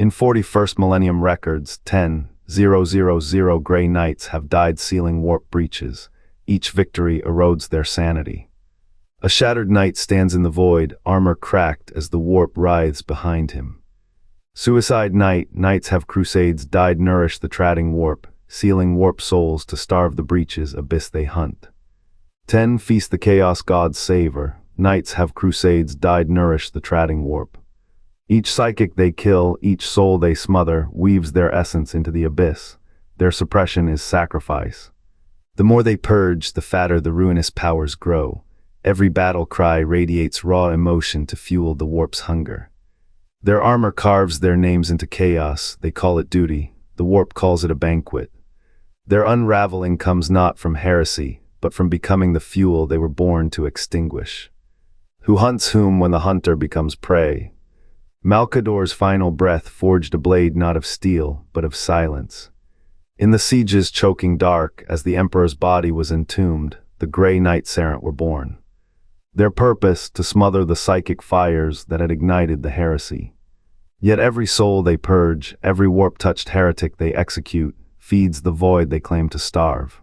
In 41st Millennium records, 10,000 Grey Knights have died sealing warp breaches. Each victory erodes their sanity. A shattered knight stands in the void, armor cracked as the warp writhes behind him. Suicide Knight, knights have crusades died nourish the treading warp, sealing warp souls to starve the breaches abyss they hunt. 10 Feast the Chaos God's savor, knights have crusades died nourish the treading warp. Each psychic they kill, each soul they smother, weaves their essence into the abyss. Their suppression is sacrifice. The more they purge, the fatter the ruinous powers grow. Every battle cry radiates raw emotion to fuel the warp's hunger. Their armor carves their names into chaos, they call it duty, the warp calls it a banquet. Their unraveling comes not from heresy, but from becoming the fuel they were born to extinguish. Who hunts whom when the hunter becomes prey? Malcador's final breath forged a blade not of steel, but of silence. In the siege's choking dark, as the Emperor's body was entombed, the Grey Knights errant were born. Their purpose, to smother the psychic fires that had ignited the heresy. Yet every soul they purge, every warp-touched heretic they execute, feeds the void they claim to starve.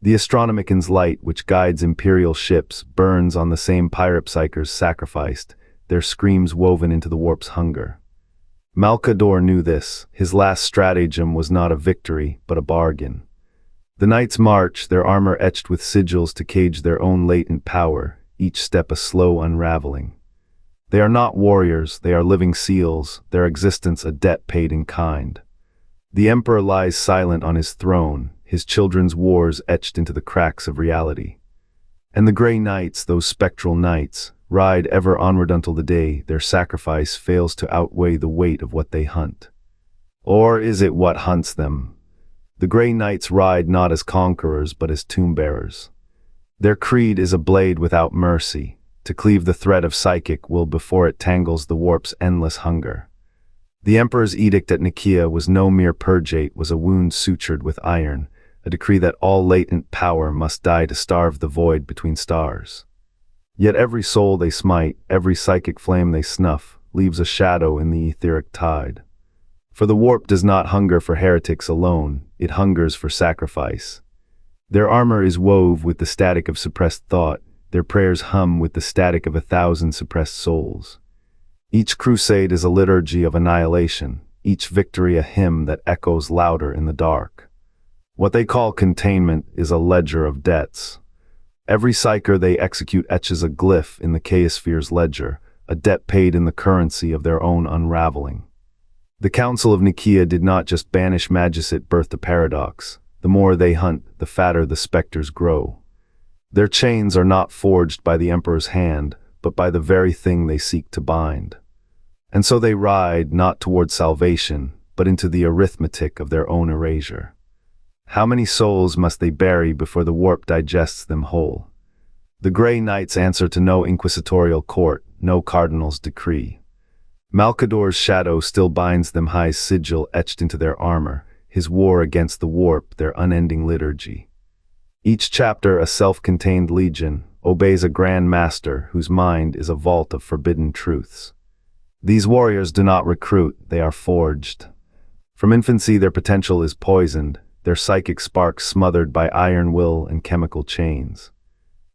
The Astronomican's light, which guides imperial ships, burns on the same pirate psychers sacrificed, their screams woven into the warp's hunger. Malcador knew this. His last stratagem was not a victory, but a bargain. The knights march, their armor etched with sigils to cage their own latent power, each step a slow unraveling. They are not warriors, they are living seals, their existence a debt paid in kind. The Emperor lies silent on his throne, his children's wars etched into the cracks of reality. And the Grey Knights, those spectral knights, ride ever onward until the day their sacrifice fails to outweigh the weight of what they hunt. Or is it what hunts them? The Grey Knights ride not as conquerors but as tomb-bearers. Their creed is a blade without mercy, to cleave the thread of psychic will before it tangles the warp's endless hunger. The Emperor's edict at Nicaea was no mere purgate, was a wound sutured with iron, a decree that all latent power must die to starve the void between stars. Yet every soul they smite, every psychic flame they snuff, leaves a shadow in the etheric tide. For the warp does not hunger for heretics alone, it hungers for sacrifice. Their armor is wove with the static of suppressed thought, their prayers hum with the static of 1,000 suppressed souls. Each crusade is a liturgy of annihilation, each victory a hymn that echoes louder in the dark. What they call containment is a ledger of debts. Every psyker they execute etches a glyph in the chaosphere's ledger, a debt paid in the currency of their own unraveling. The Council of Nicaea did not just banish magic, it birthed a paradox. The more they hunt, the fatter the specters grow. Their chains are not forged by the Emperor's hand, but by the very thing they seek to bind. And so they ride, not toward salvation, but into the arithmetic of their own erasure. How many souls must they bury before the warp digests them whole? The Grey Knights answer to no inquisitorial court, no cardinal's decree. Malcador's shadow still binds them, his sigil etched into their armor, his war against the warp their unending liturgy. Each chapter, a self-contained legion, obeys a grand master whose mind is a vault of forbidden truths. These warriors do not recruit, they are forged. From infancy their potential is poisoned, their psychic sparks smothered by iron will and chemical chains.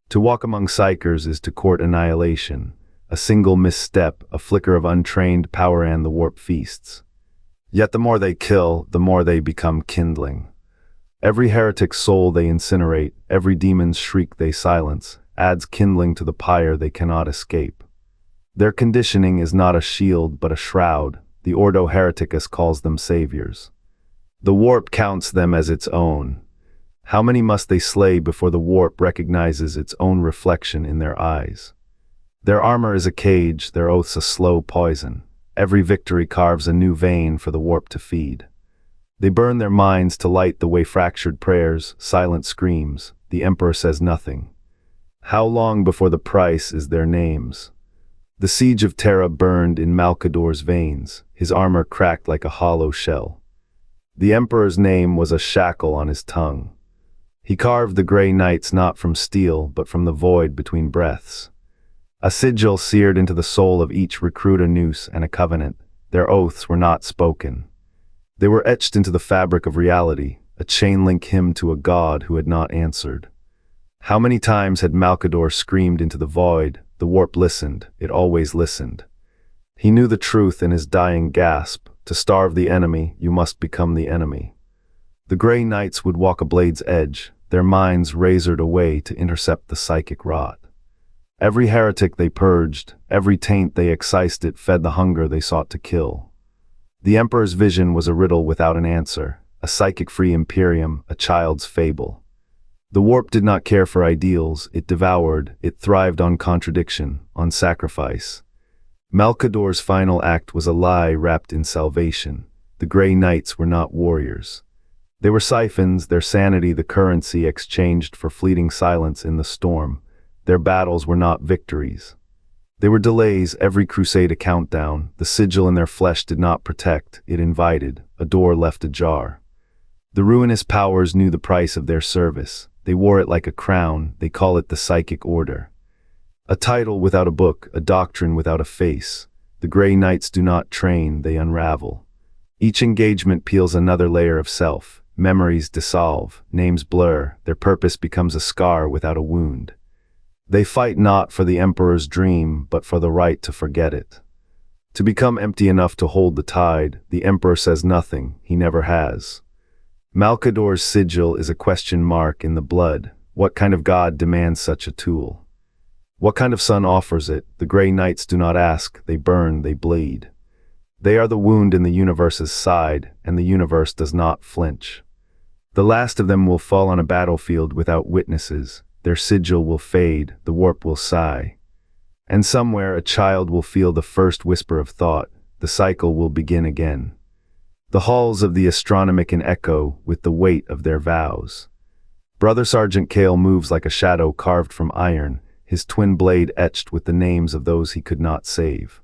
To walk among psychers is to court annihilation. A single misstep, a flicker of untrained power and the warp feasts. Yet the more they kill, the more they become kindling. Every heretic's soul they incinerate, every demon's shriek they silence, adds kindling to the pyre they cannot escape. Their conditioning is not a shield but a shroud. The Ordo Hereticus calls them saviors. The warp counts them as its own. How many must they slay before the warp recognizes its own reflection in their eyes? Their armor is a cage, their oaths a slow poison. Every victory carves a new vein for the warp to feed. They burn their minds to light the way fractured prayers, silent screams. The Emperor says nothing. How long before the price is their names? The siege of Terra burned in Malcador's veins, his armor cracked like a hollow shell. The Emperor's name was a shackle on his tongue. He carved the Grey Knights not from steel, but from the void between breaths. A sigil seared into the soul of each recruit, a noose and a covenant. Their oaths were not spoken. They were etched into the fabric of reality, a chain-link hymn to a god who had not answered. How many times had Malkador screamed into the void? The warp listened, it always listened. He knew the truth in his dying gasp: to starve the enemy, you must become the enemy. The Grey Knights would walk a blade's edge, their minds razored away to intercept the psychic rot. Every heretic they purged, every taint they excised, it fed the hunger they sought to kill. The Emperor's vision was a riddle without an answer, a psychic-free imperium, a child's fable. The warp did not care for ideals, it devoured, it thrived on contradiction, on sacrifice. Malkador's final act was a lie wrapped in salvation. The Grey Knights were not warriors. They were siphons, their sanity the currency exchanged for fleeting silence in the storm. Their battles were not victories. They were delays, every crusade a countdown. The sigil in their flesh did not protect, it invited, a door left ajar. The ruinous powers knew the price of their service. They wore it like a crown, they call it the Psychic Order. A title without a book, a doctrine without a face. The Grey Knights do not train, they unravel. Each engagement peels another layer of self. Memories dissolve, names blur, their purpose becomes a scar without a wound. They fight not for the Emperor's dream, but for the right to forget it. To become empty enough to hold the tide, the Emperor says nothing, he never has. Malkador's sigil is a question mark in the blood. What kind of god demands such a tool? What kind of sun offers it? The Grey Knights do not ask, they burn, they bleed. They are the wound in the universe's side, and the universe does not flinch. The last of them will fall on a battlefield without witnesses. Their sigil will fade, the warp will sigh. And somewhere a child will feel the first whisper of thought. The cycle will begin again. The halls of the astronomican echo with the weight of their vows. Brother Sergeant Kale moves like a shadow carved from iron, his twin blade etched with the names of those he could not save.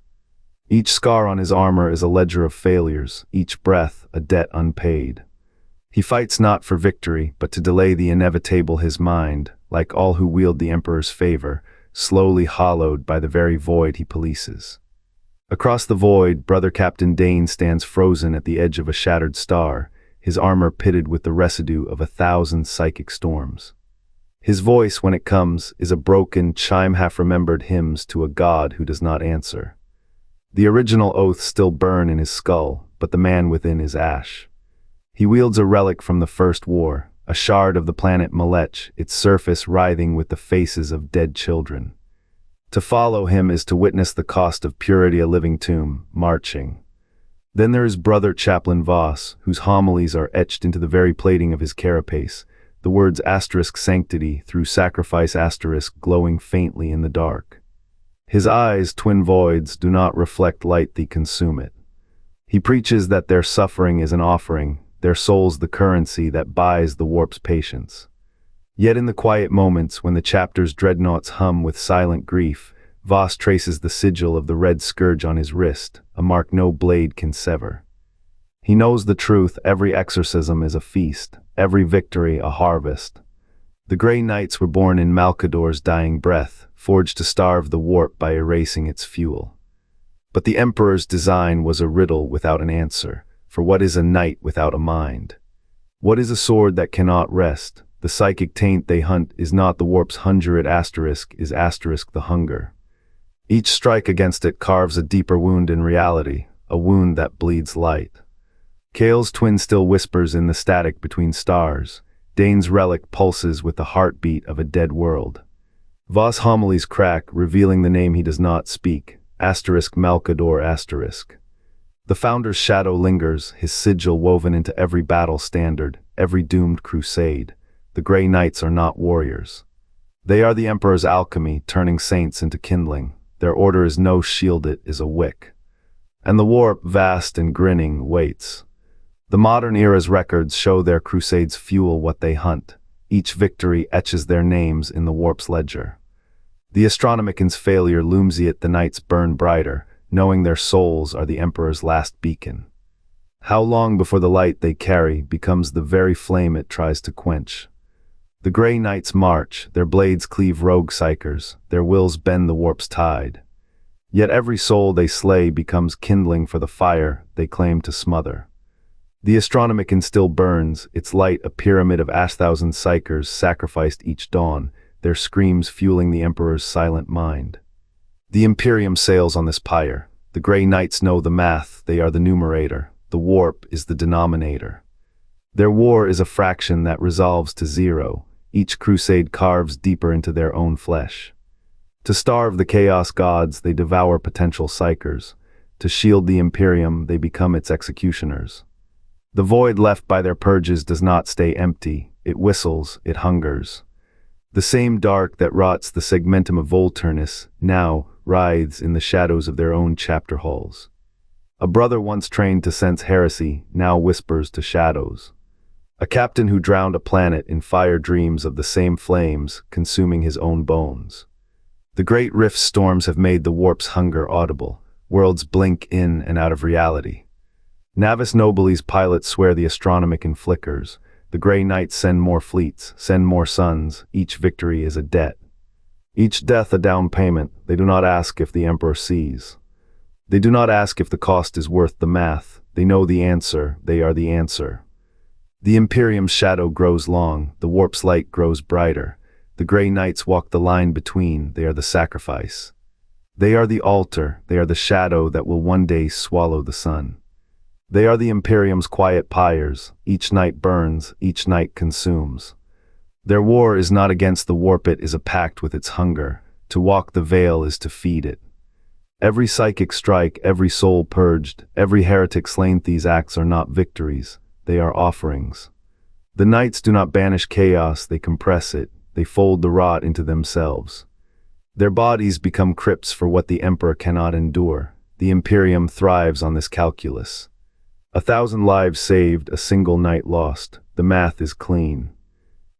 Each scar on his armor is a ledger of failures, each breath a debt unpaid. He fights not for victory, but to delay the inevitable. His mind, like all who wield the Emperor's favor, slowly hollowed by the very void he polices. Across the void, Brother Captain Dane stands frozen at the edge of a shattered star, his armor pitted with the residue of 1,000 psychic storms. His voice, when it comes, is a broken, chime half-remembered hymns to a god who does not answer. The original oaths still burn in his skull, but the man within is ash. He wields a relic from the First War, a shard of the planet Malech, its surface writhing with the faces of dead children. To follow him is to witness the cost of purity, a living tomb, marching. Then there is Brother Chaplain Voss, whose homilies are etched into the very plating of his carapace, the words *sanctity through sacrifice * glowing faintly in the dark. His eyes, twin voids, do not reflect light, they consume it. He preaches that their suffering is an offering, their souls the currency that buys the warp's patience. Yet in the quiet moments when the chapter's dreadnoughts hum with silent grief, Voss traces the sigil of the red scourge on his wrist, a mark no blade can sever. He knows the truth: every exorcism is a feast, every victory a harvest. The Grey Knights were born in Malkador's dying breath, forged to starve the warp by erasing its fuel. But the Emperor's design was a riddle without an answer, for what is a knight without a mind? What is a sword that cannot rest? The psychic taint they hunt is not the warp's *, is * the hunger. Each strike against it carves a deeper wound in reality, a wound that bleeds light. Kale's twin still whispers in the static between stars. Dane's relic pulses with the heartbeat of a dead world. Voss' homilies crack, revealing the name he does not speak, *Malkador*. The founder's shadow lingers, his sigil woven into every battle standard, every doomed crusade. The Grey Knights are not warriors. They are the Emperor's alchemy, turning saints into kindling. Their order is no shield, it is a wick. And the warp, vast and grinning, waits. The modern era's records show their crusades fuel what they hunt. Each victory etches their names in the warp's ledger. The astronomican's failure looms, yet the knights burn brighter, knowing their souls are the Emperor's last beacon. How long before the light they carry becomes the very flame it tries to quench? The Grey Knights march, their blades cleave rogue psychers, their wills bend the warp's tide. Yet every soul they slay becomes kindling for the fire they claim to smother. The Astronomicon still burns, its light a pyramid of 1,000 psychers sacrificed each dawn, their screams fueling the Emperor's silent mind. The Imperium sails on this pyre. The Grey Knights know the math, they are the numerator. The warp is the denominator. Their war is a fraction that resolves to zero. Each crusade carves deeper into their own flesh. To starve the Chaos Gods, they devour potential psychers. To shield the Imperium, they become its executioners. The void left by their purges does not stay empty. It whistles, it hungers. The same dark that rots the segmentum of Volturnus now writhes in the shadows of their own chapter halls. A brother once trained to sense heresy now whispers to shadows. A captain who drowned a planet in fire dreams of the same flames consuming his own bones. The great rift storms have made the warp's hunger audible. Worlds blink in and out of reality. Navis Nobili's pilots swear the Astronomicon flickers. The Grey Knights send more fleets, send more suns. Each victory is a debt. Each death a down payment. They do not ask if the Emperor sees. They do not ask if the cost is worth the math. They know the answer. They are the answer. The Imperium's shadow grows long. The warp's light grows brighter. The Grey Knights walk the line between. They are the sacrifice. They are the altar. They are the shadow that will one day swallow the sun. They are the Imperium's quiet pyres. Each night burns, each night consumes. Their war is not against the warp, it is a pact with its hunger. To walk the veil is to feed it. Every psychic strike, every soul purged, every heretic slain, these acts are not victories, they are offerings. The Knights do not banish chaos, they compress it, they fold the rot into themselves. Their bodies become crypts for what the Emperor cannot endure. The Imperium thrives on this calculus. 1,000 lives saved, a single night lost. The math is clean.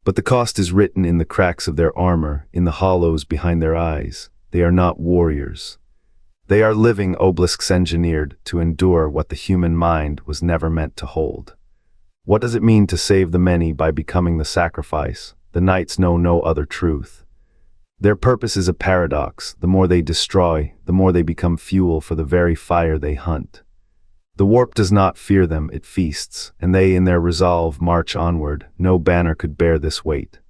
But the cost is written in the cracks of their armor, in the hollows behind their eyes. They are not warriors. They are living obelisks engineered to endure what the human mind was never meant to hold. What does it mean to save the many by becoming the sacrifice? The Knights know no other truth. Their purpose is a paradox. The more they destroy, the more they become fuel for the very fire they hunt. The warp does not fear them, it feasts, and they in their resolve march onward. No banner could bear this weight.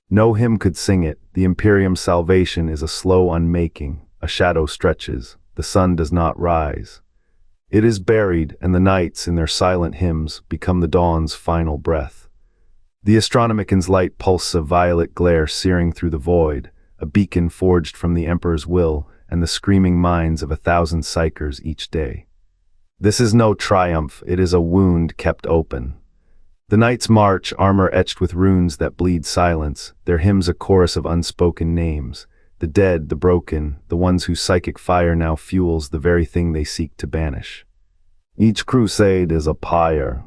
No hymn could sing it. The Imperium's salvation is a slow unmaking. A shadow stretches. The sun does not rise. It is buried, and the Knights in their silent hymns become the dawn's final breath. The Astronomicon's light pulses a violet glare searing through the void, a beacon forged from the Emperor's will and the screaming minds of 1,000 psychers each day. This is no triumph, it is a wound kept open. The Knights march, armor etched with runes that bleed silence, their hymns a chorus of unspoken names. The dead, the broken, the ones whose psychic fire now fuels the very thing they seek to banish. Each crusade is a pyre.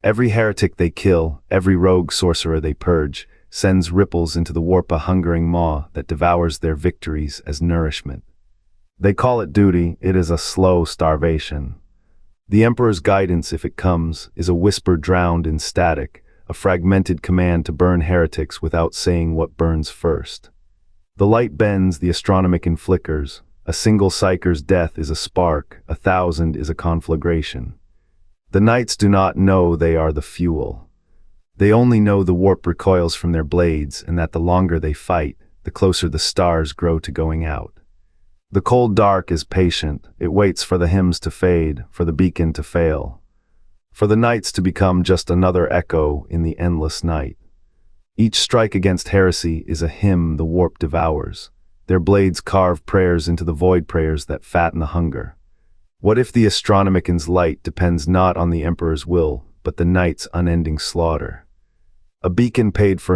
Every heretic they kill, every rogue sorcerer they purge, sends ripples into the warp, a hungering maw that devours their victories as nourishment. They call it duty, it is a slow starvation. The Emperor's guidance, if it comes, is a whisper drowned in static, a fragmented command to burn heretics without saying what burns first. The light bends, the Astronomicon flickers. A single psycher's death is a spark, 1,000 is a conflagration. The Knights do not know they are the fuel. They only know the warp recoils from their blades, and that the longer they fight, the closer the stars grow to going out. The cold dark is patient, it waits for the hymns to fade, for the beacon to fail, for the Knights to become just another echo in the endless night. Each strike against heresy is a hymn the warp devours. Their blades carve prayers into the void, prayers that fatten the hunger. What if the Astronomicon's light depends not on the Emperor's will, but the Knights' unending slaughter? A beacon paid for